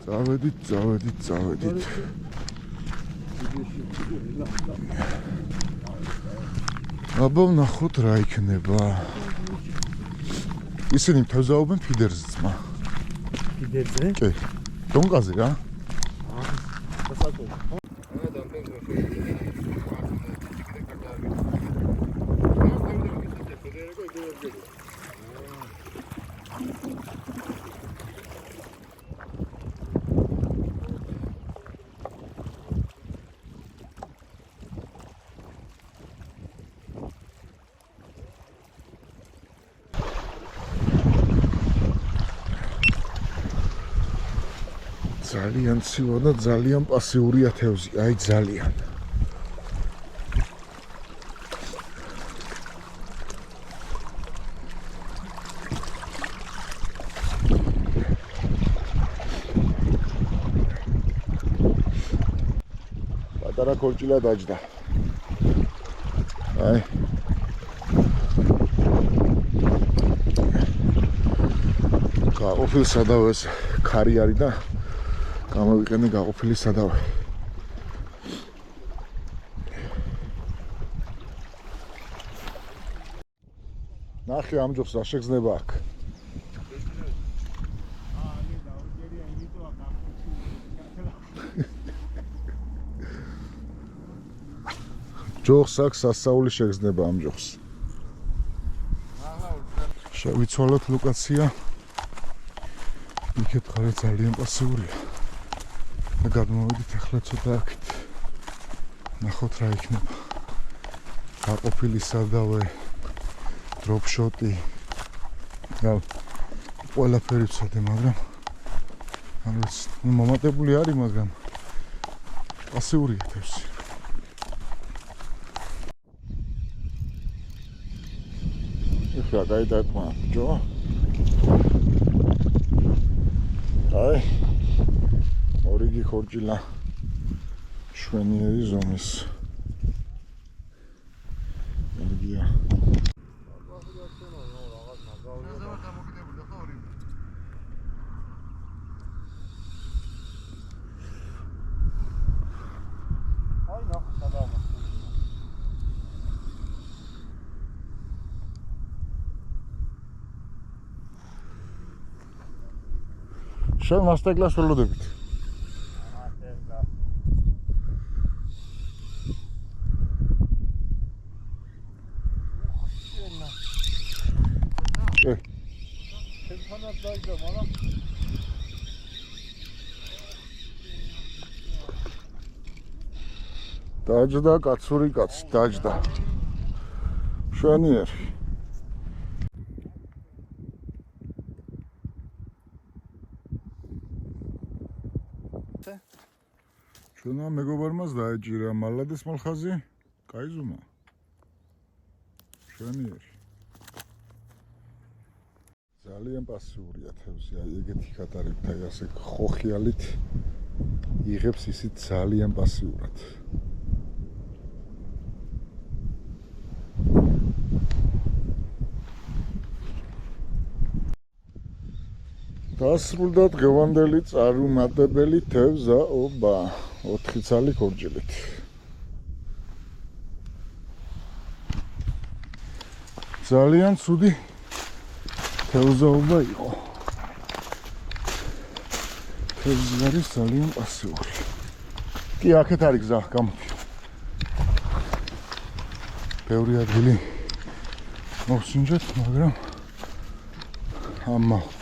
წავედით. აბა ვნახოთ რა იქნება. ისინი მთავზაობენ ფიდერზე ძმა. ფიდერზე? კი. დონკაზე რა. ძალიან ცივა და ძალიან პასიურია თევზი, აი ძალიან. პატარა ქორჭილა დაჯდა. აი. გაყოფილ სადავეს ქარი არის და გამოვიყენე გაყოფილი სადავე. ნახე ამ ჯობს რა შეგრძნება აქ. ჯოხს აქ სასწაული შეგრძნება ამ ჯოხს. შევიცვალოთ ლოკაცია. იქეთ ხარ ძალიან პასიურია. და გადმოვედით ახლა ცოტა აქეთ. ნახოთ რა იქნება. გაყოფილი სადავე, დროპშოტი. და ყველაფერი ვცადე, მაგრამ არის მომატებული არის, მაგრამ პასიურია თევზი. ეხლა გაიდაკმა ჯო. აი ორიგი ხორჭილა შვენიერი ზომის. ენერგია. აი ნახე სადამა. შენ მასტეგლას ველოდებით. დაჯდა კაცური კაცი, დაჯდა. შვენიერი. ჩვენმა მეგობარმაც დაეჭირა მალადეს მალხაზი, კაი ზომა. შვენიერი. ძალიან პასიურია თევზი, აი ეგეთი კატარით, აი ასე ხოხიალით იღებს ისიც ძალიან პასიურად. დასრულდა დღევანდელი წარუმატებელი თევზაობა 4 ცალი ქორჭილით. ძალიან ცუდი თევზაობა იყო. თევზი არის ძალიან პასიური. კი, აქეთ არის გზა, გამოდი. ბევრი ადგილი მოვსინჯეთ, მაგრამ ამაო